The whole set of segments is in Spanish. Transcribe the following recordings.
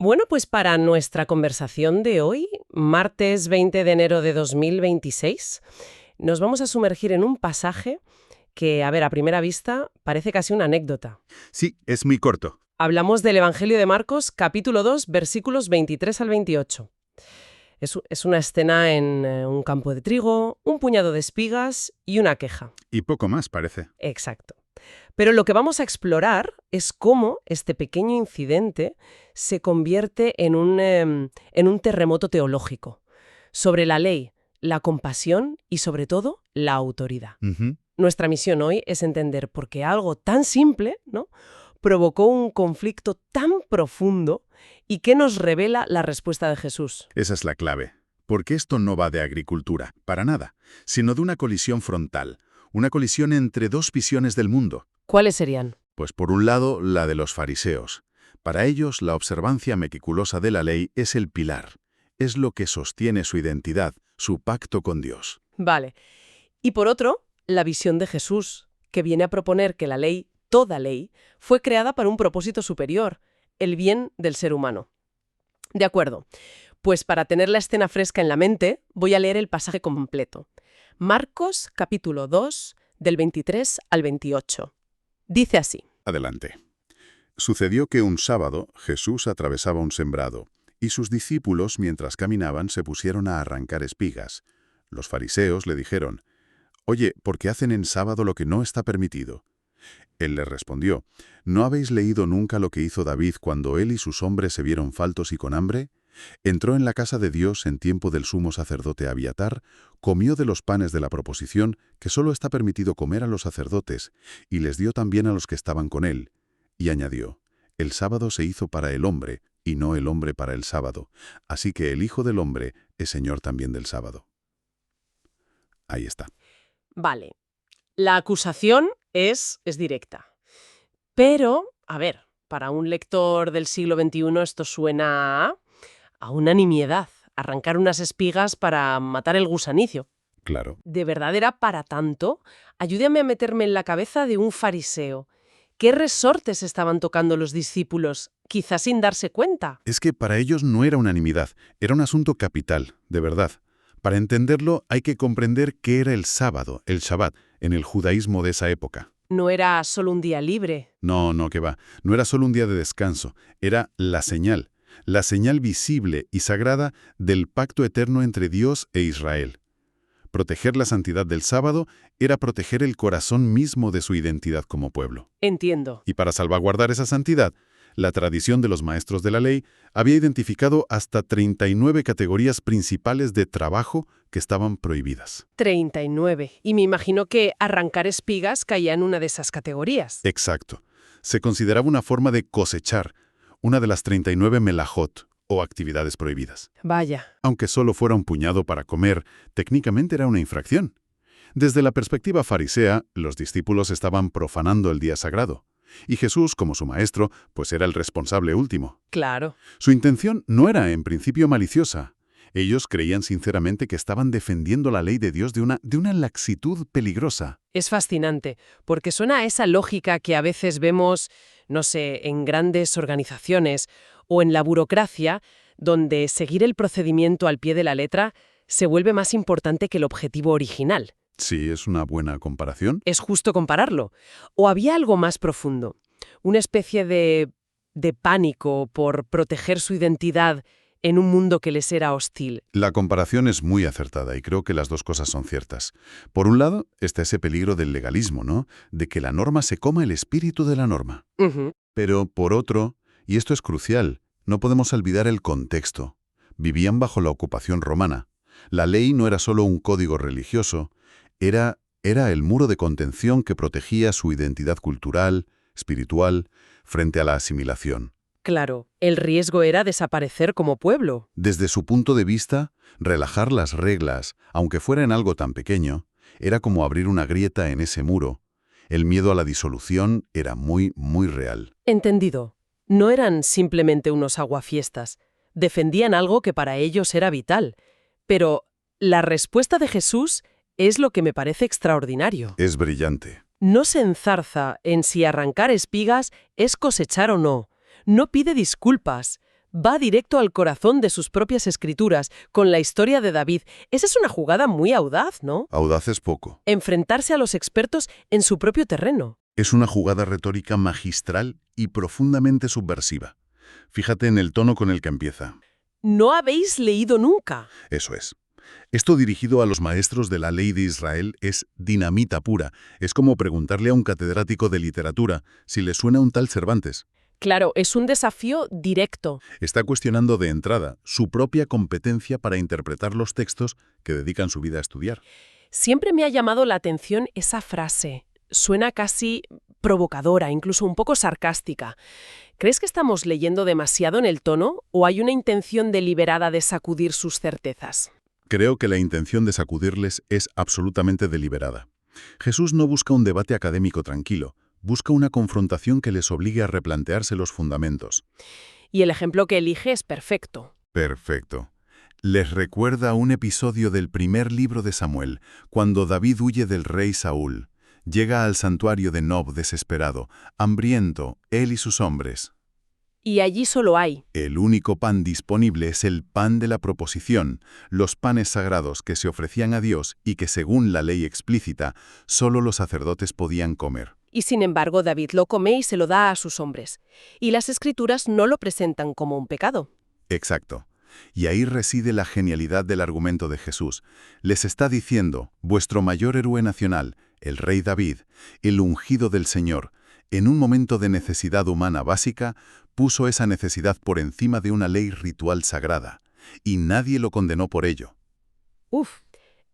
Bueno, pues para nuestra conversación de hoy, martes 20 de enero de 2026, nos vamos a sumergir en un pasaje que, a ver, a primera vista, parece casi una anécdota. Sí, es muy corto. Hablamos del Evangelio de Marcos, capítulo 2, versículos 23 al 28. Es una escena en un campo de trigo, un puñado de espigas y una queja. Y poco más, parece. Exacto. Pero lo que vamos a explorar es cómo este pequeño incidente se convierte en un terremoto teológico sobre la ley, la compasión y, sobre todo, la autoridad. Ujú. Nuestra misión hoy es entender por qué algo tan simple, ¿no?, provocó un conflicto tan profundo y qué nos revela la respuesta de Jesús. Esa es la clave. Porque esto no va de agricultura, para nada, sino de una colisión frontal, una colisión entre dos visiones del mundo. ¿Cuáles serían? Pues por un lado, la de los fariseos. Para ellos, la observancia meticulosa de la ley es el pilar, es lo que sostiene su identidad, su pacto con Dios. Vale. Y por otro, la visión de Jesús, que viene a proponer que la ley, toda ley, fue creada para un propósito superior, el bien del ser humano. De acuerdo. Pues para tener la escena fresca en la mente, voy a leer el pasaje completo. Marcos, capítulo 2, del 23 al 28. Dice así. Adelante. Sucedió que un sábado Jesús atravesaba un sembrado, y sus discípulos, mientras caminaban, se pusieron a arrancar espigas. Los fariseos le dijeron: «Oye, ¿por qué hacen en sábado lo que no está permitido?» Él les respondió: «¿No habéis leído nunca lo que hizo David cuando él y sus hombres se vieron faltos y con hambre? Entró en la casa de Dios en tiempo del sumo sacerdote Abiatar, comió de los panes de la proposición, que solo está permitido comer a los sacerdotes, y les dio también a los que estaban con él». Y añadió: «El sábado se hizo para el hombre, y no el hombre para el sábado. Así que el Hijo del Hombre es Señor también del sábado». Ahí está. Vale. La acusación es directa. Pero, a ver, para un lector del siglo XXI esto suena a una nimiedad. Arrancar unas espigas para matar el gusanicio. Claro. ¿De verdad era para tanto? Ayúdame a meterme en la cabeza de un fariseo. ¿Qué resortes estaban tocando los discípulos, quizás sin darse cuenta? Es que para ellos no era unanimidad, era un asunto capital, de verdad. Para entenderlo hay que comprender qué era el sábado, el Shabbat, en el judaísmo de esa época. No era solo un día libre. No, que va. No era solo un día de descanso, era la señal visible y sagrada del pacto eterno entre Dios e Israel. Proteger la santidad del sábado era proteger el corazón mismo de su identidad como pueblo. Entiendo. Y para salvaguardar esa santidad, la tradición de los maestros de la ley había identificado hasta 39 categorías principales de trabajo que estaban prohibidas. 39. Y me imagino que arrancar espigas caía en una de esas categorías. Exacto. Se consideraba una forma de cosechar, una de las 39 melajot, o actividades prohibidas. Vaya. Aunque solo fuera un puñado para comer, técnicamente era una infracción. Desde la perspectiva farisea, los discípulos estaban profanando el día sagrado. Y Jesús, como su maestro, pues era el responsable último. Claro. Su intención no era, en principio, maliciosa. Ellos creían sinceramente que estaban defendiendo la ley de Dios de una laxitud peligrosa. Es fascinante, porque suena a esa lógica que a veces vemos, no sé, en grandes organizaciones o en la burocracia, donde seguir el procedimiento al pie de la letra se vuelve más importante que el objetivo original. Sí, es una buena comparación. Es justo compararlo. ¿O había algo más profundo? Una especie de pánico por proteger su identidad en un mundo que les era hostil. La comparación es muy acertada y creo que las dos cosas son ciertas. Por un lado, está ese peligro del legalismo, ¿no? De que la norma se coma el espíritu de la norma. Ujú. Pero, por otro, y esto es crucial, no podemos olvidar el contexto. Vivían bajo la ocupación romana. La ley no era solo un código religioso, era el muro de contención que protegía su identidad cultural, espiritual, frente a la asimilación. Claro, el riesgo era desaparecer como pueblo. Desde su punto de vista, relajar las reglas, aunque fuera en algo tan pequeño, era como abrir una grieta en ese muro. El miedo a la disolución era muy, muy real. Entendido. No eran simplemente unos aguafiestas. Defendían algo que para ellos era vital. Pero la respuesta de Jesús es lo que me parece extraordinario. Es brillante. No se enzarza en si arrancar espigas es cosechar o no. No pide disculpas. Va directo al corazón de sus propias escrituras, con la historia de David. Esa es una jugada muy audaz, ¿no? Audaz es poco. Enfrentarse a los expertos en su propio terreno. Es una jugada retórica magistral y profundamente subversiva. Fíjate en el tono con el que empieza. No habéis leído nunca. Eso es. Esto dirigido a los maestros de la ley de Israel es dinamita pura. Es como preguntarle a un catedrático de literatura si le suena un tal Cervantes. Claro, es un desafío directo. Está cuestionando de entrada su propia competencia para interpretar los textos que dedican su vida a estudiar. Siempre me ha llamado la atención esa frase. Suena casi provocadora, incluso un poco sarcástica. ¿Crees que estamos leyendo demasiado en el tono o hay una intención deliberada de sacudir sus certezas? Creo que la intención de sacudirles es absolutamente deliberada. Jesús no busca un debate académico tranquilo, busca una confrontación que les obligue a replantearse los fundamentos. Y el ejemplo que elige es perfecto. Perfecto. Les recuerda un episodio del primer libro de Samuel, cuando David huye del rey Saúl. Llega al santuario de Nob desesperado, hambriento, él y sus hombres. Y allí solo hay. El único pan disponible es el pan de la proposición, los panes sagrados que se ofrecían a Dios y que, según la ley explícita, solo los sacerdotes podían comer. Y sin embargo, David lo come y se lo da a sus hombres. Y las Escrituras no lo presentan como un pecado. Exacto. Y ahí reside la genialidad del argumento de Jesús. Les está diciendo, vuestro mayor héroe nacional, el rey David, el ungido del Señor, en un momento de necesidad humana básica, puso esa necesidad por encima de una ley ritual sagrada, y nadie lo condenó por ello. Uf.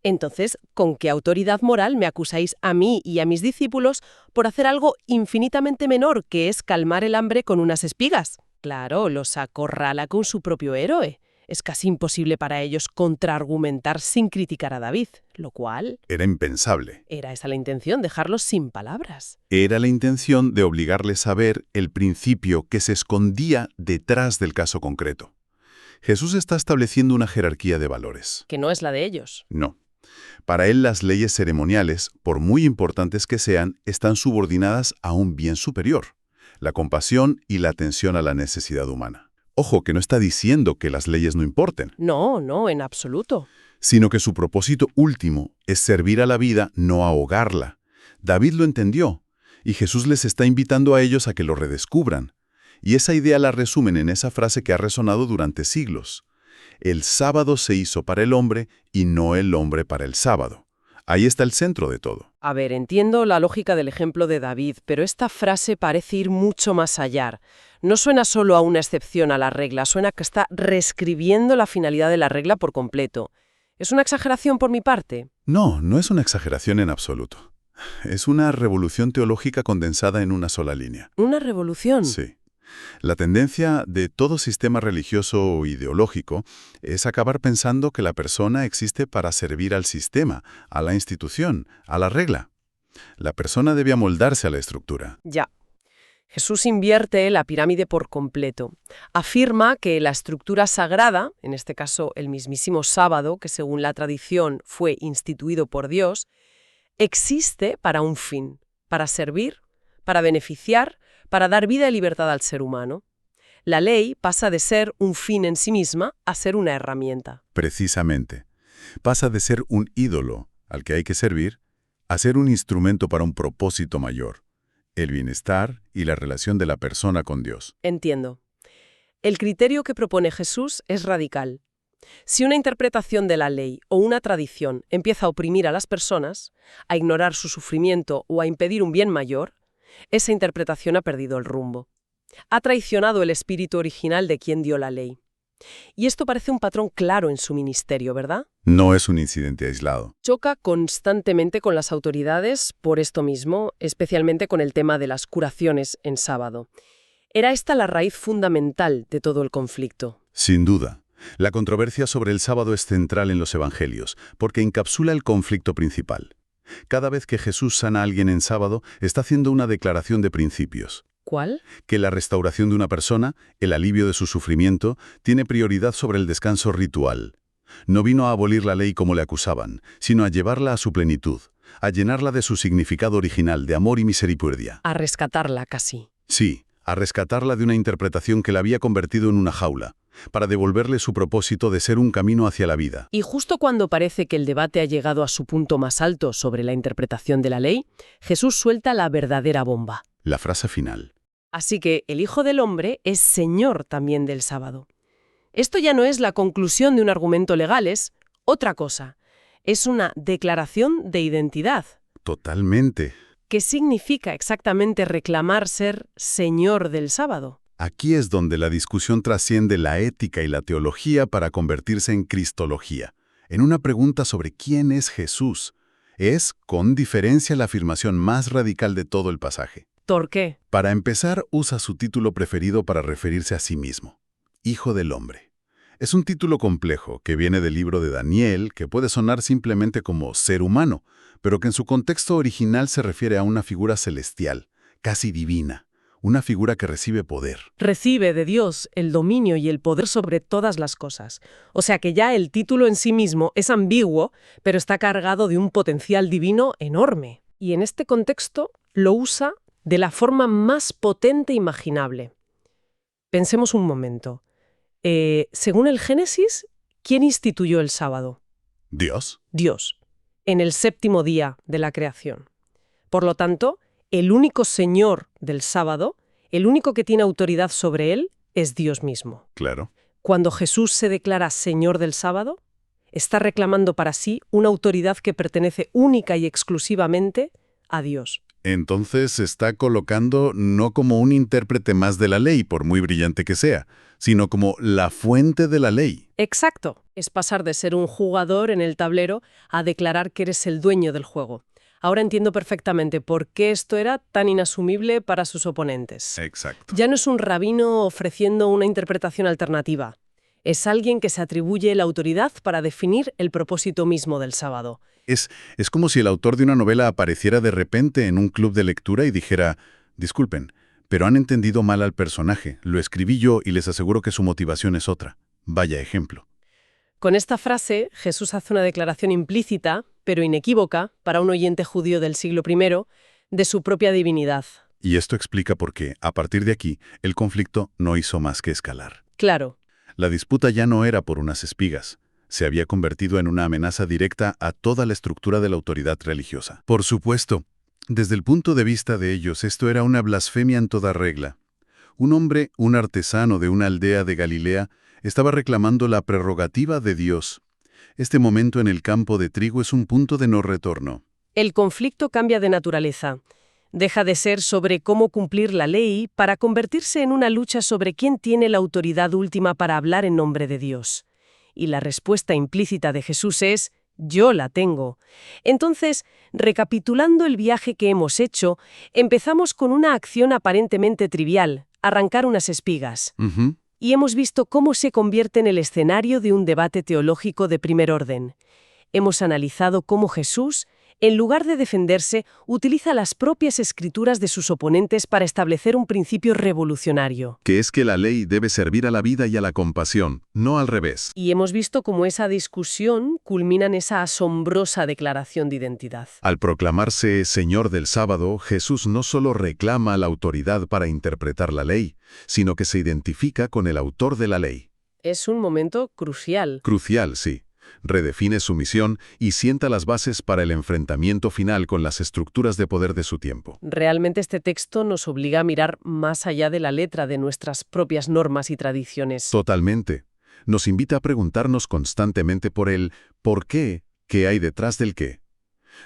Entonces, ¿con qué autoridad moral me acusáis a mí y a mis discípulos por hacer algo infinitamente menor, que es calmar el hambre con unas espigas? Claro, los acorrala con su propio héroe. Es casi imposible para ellos contraargumentar sin criticar a David, lo cual... Era impensable. Era esa la intención, dejarlos sin palabras. Era la intención de obligarles a ver el principio que se escondía detrás del caso concreto. Jesús está estableciendo una jerarquía de valores. Que no es la de ellos. No. Para él las leyes ceremoniales, por muy importantes que sean, están subordinadas a un bien superior, la compasión y la atención a la necesidad humana. Ojo, que no está diciendo que las leyes no importen. No, en absoluto. Sino que su propósito último es servir a la vida, no ahogarla. David lo entendió, y Jesús les está invitando a ellos a que lo redescubran. Y esa idea la resumen en esa frase que ha resonado durante siglos. El sábado se hizo para el hombre y no el hombre para el sábado. Ahí está el centro de todo. A ver, entiendo la lógica del ejemplo de David, pero esta frase parece ir mucho más allá. No suena solo a una excepción a la regla, suena que está reescribiendo la finalidad de la regla por completo. ¿Es una exageración por mi parte? No, no es una exageración en absoluto. Es una revolución teológica condensada en una sola línea. ¿Una revolución? Sí. La tendencia de todo sistema religioso o ideológico es acabar pensando que la persona existe para servir al sistema, a la institución, a la regla. La persona debe amoldarse a la estructura. Ya. Jesús invierte la pirámide por completo. Afirma que la estructura sagrada, en este caso el mismísimo sábado, que según la tradición fue instituido por Dios, existe para un fin, para servir, para beneficiar, para dar vida y libertad al ser humano. La ley pasa de ser un fin en sí misma a ser una herramienta. Precisamente. Pasa de ser un ídolo al que hay que servir a ser un instrumento para un propósito mayor, el bienestar y la relación de la persona con Dios. Entiendo. El criterio que propone Jesús es radical. Si una interpretación de la ley o una tradición empieza a oprimir a las personas, a ignorar su sufrimiento o a impedir un bien mayor, esa interpretación ha perdido el rumbo. Ha traicionado el espíritu original de quien dio la ley. Y esto parece un patrón claro en su ministerio, ¿verdad? No es un incidente aislado. Choca constantemente con las autoridades por esto mismo, especialmente con el tema de las curaciones en sábado. Era esta la raíz fundamental de todo el conflicto. Sin duda. La controversia sobre el sábado es central en los evangelios, porque encapsula el conflicto principal. Cada vez que Jesús sana a alguien en sábado, está haciendo una declaración de principios. ¿Cuál? Que la restauración de una persona, el alivio de su sufrimiento, tiene prioridad sobre el descanso ritual. No vino a abolir la ley como le acusaban, sino a llevarla a su plenitud, a llenarla de su significado original de amor y misericordia. A rescatarla casi. Sí, a rescatarla de una interpretación que la había convertido en una jaula, para devolverle su propósito de ser un camino hacia la vida. Y justo cuando parece que el debate ha llegado a su punto más alto sobre la interpretación de la ley, Jesús suelta la verdadera bomba. La frase final. Así que el Hijo del Hombre es Señor también del sábado. Esto ya no es la conclusión de un argumento legal, es otra cosa. Es una declaración de identidad. Totalmente. ¿Qué significa exactamente reclamar ser Señor del sábado? Aquí es donde la discusión trasciende la ética y la teología para convertirse en cristología, en una pregunta sobre quién es Jesús. Es, con diferencia, la afirmación más radical de todo el pasaje. ¿Por qué? Para empezar, usa su título preferido para referirse a sí mismo, Hijo del Hombre. Es un título complejo que viene del libro de Daniel, que puede sonar simplemente como ser humano, pero que en su contexto original se refiere a una figura celestial, casi divina, una figura que recibe poder. Recibe de Dios el dominio y el poder sobre todas las cosas. O sea que ya el título en sí mismo es ambiguo, pero está cargado de un potencial divino enorme. Y en este contexto lo usa de la forma más potente imaginable. Pensemos un momento. Según el Génesis, ¿quién instituyó el sábado? ¿Dios? Dios, en el séptimo día de la creación. Por lo tanto, el único Señor del sábado, el único que tiene autoridad sobre él, es Dios mismo. Claro. Cuando Jesús se declara Señor del sábado, está reclamando para sí una autoridad que pertenece única y exclusivamente a Dios. Entonces se está colocando no como un intérprete más de la ley, por muy brillante que sea, sino como la fuente de la ley. Exacto. Es pasar de ser un jugador en el tablero a declarar que eres el dueño del juego. Ahora entiendo perfectamente por qué esto era tan inasumible para sus oponentes. Exacto. Ya no es un rabino ofreciendo una interpretación alternativa. Es alguien que se atribuye la autoridad para definir el propósito mismo del sábado. Es como si el autor de una novela apareciera de repente en un club de lectura y dijera, disculpen, pero han entendido mal al personaje, lo escribí yo y les aseguro que su motivación es otra. Vaya ejemplo. Con esta frase, Jesús hace una declaración implícita, pero inequívoca, para un oyente judío del siglo I, de su propia divinidad. Y esto explica por qué, a partir de aquí, el conflicto no hizo más que escalar. Claro. La disputa ya no era por unas espigas. Se había convertido en una amenaza directa a toda la estructura de la autoridad religiosa. Por supuesto, desde el punto de vista de ellos, esto era una blasfemia en toda regla. Un hombre, un artesano de una aldea de Galilea, estaba reclamando la prerrogativa de Dios. Este momento en el campo de trigo es un punto de no retorno. El conflicto cambia de naturaleza. Deja de ser sobre cómo cumplir la ley para convertirse en una lucha sobre quién tiene la autoridad última para hablar en nombre de Dios. Y la respuesta implícita de Jesús es, yo la tengo. Entonces, recapitulando el viaje que hemos hecho, empezamos con una acción aparentemente trivial, arrancar unas espigas. Y hemos visto cómo se convierte en el escenario de un debate teológico de primer orden. Hemos analizado cómo Jesús, en lugar de defenderse, utiliza las propias escrituras de sus oponentes para establecer un principio revolucionario. Que es que la ley debe servir a la vida y a la compasión, no al revés. Y hemos visto cómo esa discusión culmina en esa asombrosa declaración de identidad. Al proclamarse Señor del sábado, Jesús no solo reclama la autoridad para interpretar la ley, sino que se identifica con el autor de la ley. Es un momento crucial. Crucial, sí. Redefine su misión y sienta las bases para el enfrentamiento final con las estructuras de poder de su tiempo. Realmente este texto nos obliga a mirar más allá de la letra de nuestras propias normas y tradiciones. Totalmente. Nos invita a preguntarnos constantemente por el ¿por qué? ¿Qué hay detrás del qué?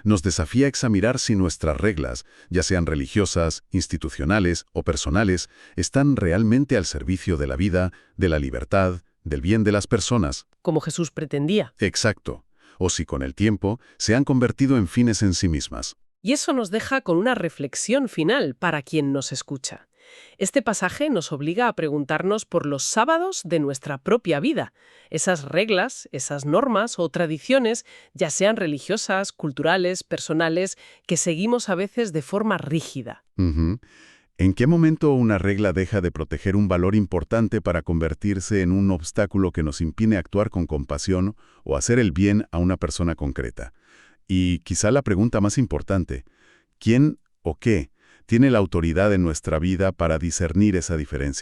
Nos desafía a examinar si nuestras reglas, ya sean religiosas, institucionales o personales, están realmente al servicio de la vida, de la libertad, del bien de las personas. Como Jesús pretendía. Exacto. O si con el tiempo se han convertido en fines en sí mismas. Y eso nos deja con una reflexión final para quien nos escucha. Este pasaje nos obliga a preguntarnos por los sábados de nuestra propia vida. Esas reglas, esas normas o tradiciones, ya sean religiosas, culturales, personales, que seguimos a veces de forma rígida. ¿En qué momento una regla deja de proteger un valor importante para convertirse en un obstáculo que nos impide actuar con compasión o hacer el bien a una persona concreta? Y quizá la pregunta más importante, ¿quién o qué tiene la autoridad en nuestra vida para discernir esa diferencia.